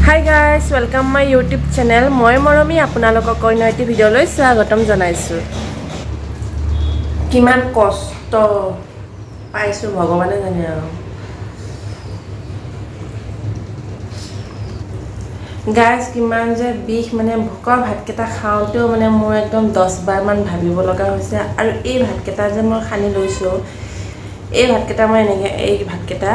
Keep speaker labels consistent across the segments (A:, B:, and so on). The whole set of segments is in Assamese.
A: Hi guys, welcome my YouTube channel. মই মৰমী আপোনালোকক অন্য এটি ভিডিঅ'লৈ স্বাগতম জনাইছোঁ। কিমান কষ্ট পাইছোঁ ভগৱানে জানে আৰু। গাইজ কিমান যে বিষ মানে ভোকৰ ভাতকেইটা খাওঁতেও মানে মোৰ একদম 10 বাৰমান ভাবিব লগা হৈছে আৰু এই ভাতকেইটা যে মই সানি লৈছোঁ এই ভাতকেইটা মই এই ভাতকেইটা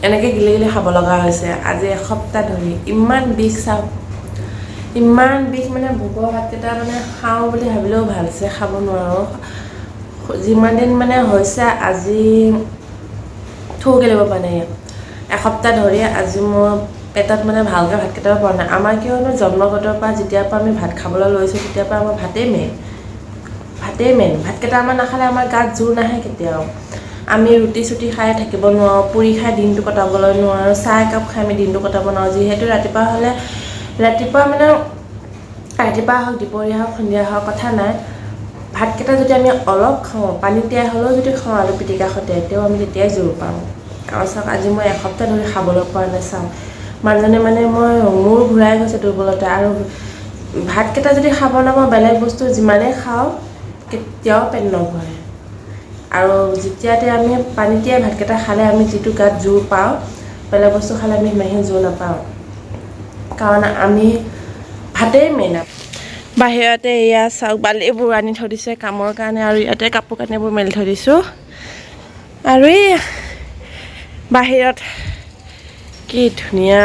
A: এনেকে গিলি গিলি খাব লগা হৈছে আজি এসপ্তাহ ধৰি ইমান বিষ চাওক ইমান বিষ মানে ভোকৰ ভাতকেইটা মানে খাওঁ বুলি ভাবিলেও ভাল আছে খাব নোৱাৰোঁ যিমান দিন মানে হৈছে আজি থৌ গেলিব পৰা নাই এসপ্তাহ ধৰি আজি মোৰ পেটত মানে ভালকৈ ভাতকেইটা পৰা নাই আমাৰ কিয়নো জন্মগতৰ পৰা যেতিয়াৰ পৰা আমি ভাত খাবলৈ লৈছোঁ তেতিয়াৰ পৰা আমাৰ ভাতেই মেইন ভাতকেইটা আমাৰ নাখালে আমাৰ গাত জোৰ নাহে কেতিয়াও আমি ৰুটি চুটি খাই থাকিব নোৱাৰোঁ পুৰি খাই দিনটো কটাবলৈ নোৱাৰোঁ চাহ একাপ খাই আমি দিনটো কটাব নোৱাৰোঁ যিহেতু ৰাতিপুৱা মানে ৰাতিপুৱা হওক দুপৰীয়া হওক সন্ধিয়া হওক কথা নাই ভাতকেইটা যদি আমি অলপ খাওঁ পানী তিয়াই হ'লেও যদি খাওঁ আলু পিটিকা সৈতে তেও আমি তেতিয়াই জোৰ পাওঁ আৰু চাওক আজি মই এসপ্তাহ ধৰি খাবলৈ পৰা নাই চাওঁ মানুহজনে মানে মই মূৰ ঘূৰাই গৈছে দুৰ্বলতা আৰু ভাতকেইটা যদি খাব নাপাওঁ বেলেগ বস্তু যিমানেই খাওঁ কেতিয়াও পেট নভৰে আৰু যেতিয়াতে আমি পানী তিয়াই ভাতকেইটা খালে আমি যিটো গাত জোৰ পাওঁ বেলেগ বস্তু খালে আমি সিমানখিনি জোৰ নাপাওঁ কাৰণ আমি ভাতেই মেইন বাহিৰতে এয়া চাওক বালিবোৰ আনি থৈ দিছে কামৰ কাৰণে আৰু ইয়াতে কাপোৰ কানিবোৰ মেলি থৈ দিছোঁ আৰু এই বাহিৰত কি ধুনীয়া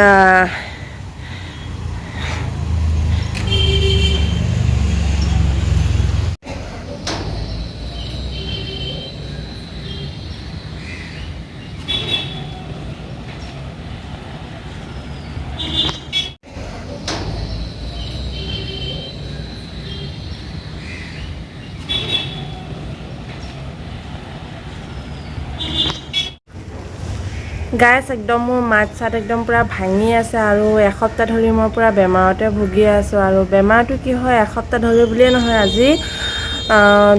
A: গাইছ একদম মোৰ মাত চাত একদম পূৰা ভাঙি আছে আৰু এসপ্তাহ ধৰি মই পূৰা বেমাৰতে ভুগি আছোঁ আৰু বেমাৰটো কি হয় এসপ্তাহ ধৰি বুলিয়ে নহয় আজি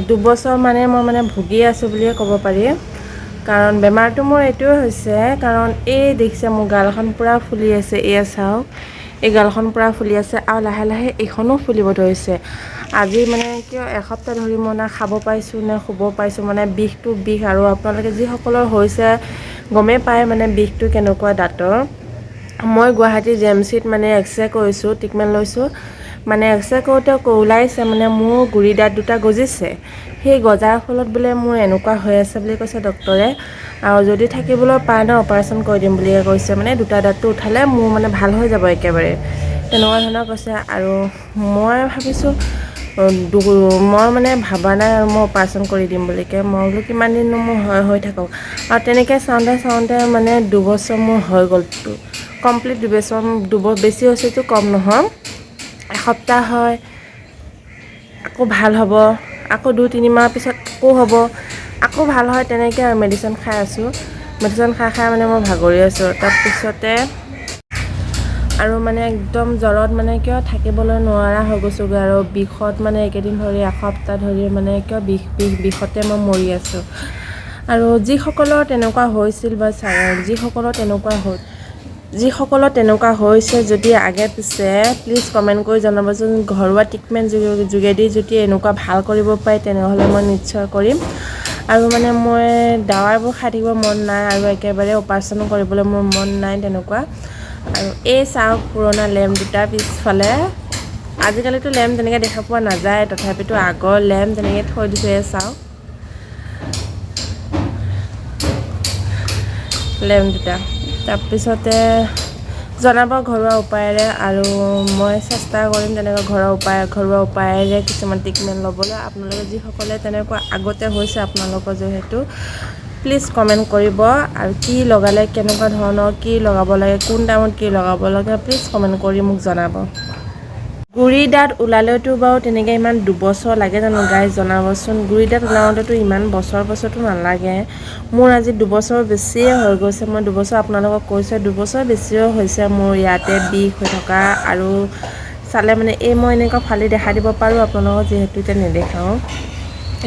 A: 2 বছৰ মানে মই মানে ভুগি আছোঁ বুলিয়ে ক'ব পাৰি কাৰণ বেমাৰটো মোৰ এইটোৱে হৈছে কাৰণ এই দেখিছে মোৰ গালখন পূৰা ফুলি আছে এয়া চাওক এই গালখন পূৰা ফুলি আছে আৰু লাহে লাহে এইখনো ফুলিব ধৰিছে আজি মানে কিয় এসপ্তাহ ধৰি মই না খাব পাইছোঁ নে শুব পাইছোঁ মানে বিষটো বিষ আৰু আপোনালোকে যিসকলৰ হৈছে গমেই পায় মানে বিষটো কেনেকুৱা দাঁতৰ মই গুৱাহাটী জেএমচিত মানে এক্সৰে কৰিছোঁ ট্ৰিটমেণ্ট লৈছোঁ মানে এক্সৰে কৰোঁতে ওলাইছে মানে মোৰ গুৰি দাঁত দুটা গজিছে সেই গজাৰ ফলত বোলে মোৰ এনেকুৱা হৈ আছে বুলি কৈছে ডক্টৰে আৰু যদি থাকিবলৈ পায় ন অপাৰেশ্যন কৰি দিম বুলিয়ে কৈছে মানে দুটা দাঁতটো উঠালে মোৰ মানে ভাল হৈ যাব একেবাৰে তেনেকুৱা ধৰণৰ কৈছে আৰু মই ভাবিছোঁ মই মানে ভাবা নাই আৰু মই অপাৰেশ্যন কৰি দিম বুলিকে মই বোলো কিমান দিন মোৰ হৈ থাকক আৰু তেনেকৈ চাওঁতে মানে 2 বছৰ মোৰ হৈ গ'লতো কমপ্লিট 2 বছৰ বেছি হৈছেতো কম নহয় এসপ্তাহ হয় আকৌ ভাল হ'ব আকৌ 2-3 মাহ পিছত আকৌ হ'ব আকৌ ভাল হয় তেনেকৈ আৰু মেডিচিন খাই আছোঁ মেডিচিন খাই মানে মই ভাগৰি আছোঁ তাৰপিছতে আৰু মানে একদম জ্বৰত মানে কিয় থাকিবলৈ নোৱাৰা হৈ গৈছোঁগৈ আৰু বিষত মানে এইকেইদিন ধৰি এসপ্তাহ ধৰি মানে কিয় বিষতে মই মৰি আছোঁ আৰু যিসকলৰ তেনেকুৱা হৈছিল বা যিসকলৰ তেনেকুৱা হৈছে যদি আগে পিছে প্লিজ কমেণ্ট কৰি জনাবচোন ঘৰুৱা ট্ৰিটমেণ্ট যোগেদি যদি এনেকুৱা ভাল কৰিব পাৰে তেনেহ'লে মই নিশ্চয় কৰিম আৰু মানে মই দাৱাইবোৰ খাই থাকিব মন নাই আৰু একেবাৰে অপাৰেশ্যন কৰিবলৈ মোৰ মন নাই তেনেকুৱা আৰু এই চাওক পুৰণা লেম্প দুটা পিছফালে আজিকালিতো লেম্প তেনেকৈ দেখা পোৱা নাযায় তথাপিতো আগৰ লেম্প তেনেকৈ থৈ দিছোঁ এই চাওক লেম্প দুটা তাৰপিছতে জনাব ঘৰুৱা উপায়েৰে আৰু মই চেষ্টা কৰিম তেনেকৈ ঘৰুৱা উপায়েৰে কিছুমান ট্ৰিটমেণ্ট ল'বলৈ আপোনালোকে যিসকলে তেনেকুৱা আগতে হৈছে আপোনালোকৰ যিহেতু প্লিজ কমেণ্ট কৰিব আৰু কি লগালে কেনেকুৱা ধৰণৰ কি লগাব লাগে কোন টাইমত কি লগাব লাগে প্লিজ কমেণ্ট কৰি মোক জনাব গুৰি দাঁত ওলালেওতো বাৰু তেনেকৈ ইমান 2 বছৰ লাগে জানো গাইজ জনাবচোন গুৰি দাঁত ওলাওঁতেতো ইমান বছৰটো নালাগে মোৰ আজি 2 বছৰ বেছিয়ে হৈ গৈছে মই 2 বছৰ আপোনালোকক কৈছোঁ 2 বছৰ বেছিও হৈছে মোৰ ইয়াতে বিষ হৈ থকা আৰু চালে মানে এই মই এনেকুৱা ফালি দেখা দিব পাৰোঁ আপোনালোকক যিহেতু এতিয়া নেদেখাওঁ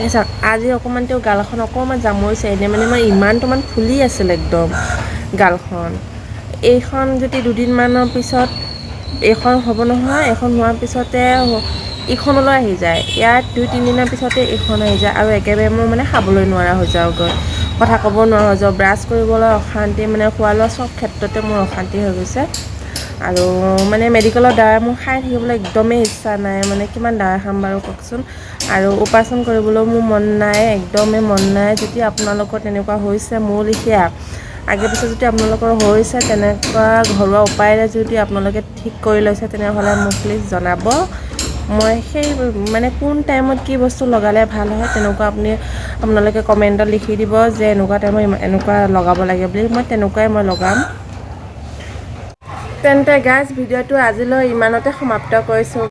A: এই চাওক আজি অকণমান তেওঁ গালখন অকণমান জামুৰিছে এনে মানে মই ইমানটোমান ফুলি আছিল একদম গালখন এইখন যদি দুদিনমানৰ পিছত এইখন হ'ব নহয় এইখন হোৱাৰ পিছতে ইখনলৈ আহি যায় ইয়াত 2-3 দিনৰ পিছতে এইখন আহি যায় আৰু একেবাৰে মই মানে খাবলৈ নোৱাৰা হৈ যাওঁগৈ কথা ক'ব নোৱাৰা হৈ যাওঁ ব্ৰাছ কৰিবলৈ অশান্তি মানে খোৱা লোৱা চব ক্ষেত্ৰতে মোৰ অশান্তি হৈ গৈছে আৰু মানে মেডিকেলৰ দৰৱ মোৰ খাই থাকিবলৈ একদমেই ইচ্ছা নাই মানে কিমান দৰৱ খাম বাৰু কওকচোন আৰু অপাৰেশ্যন কৰিবলৈও মোৰ মন নাই একদমেই মন নাই যদি আপোনালোকৰ তেনেকুৱা হৈছে মোৰ লিখীয়া আগে পিছে যদি আপোনালোকৰ হৈছে তেনেকুৱা ঘৰুৱা উপায়েৰে যদি আপোনালোকে ঠিক কৰি লৈছে তেনেহ'লে মোক প্লিজ জনাব মই সেই মানে কোন টাইমত কি বস্তু লগালে ভাল হয় তেনেকুৱা আপোনালোকে কমেণ্টত লিখি দিব যে এনেকুৱা টাইমত এনেকুৱা লগাব লাগে বুলি মই তেনেকুৱাই মই লগাম তেন্তে গাইজ ভিডিঅ'টো আজিলৈ ইমানতে সমাপ্ত কৰিছোঁ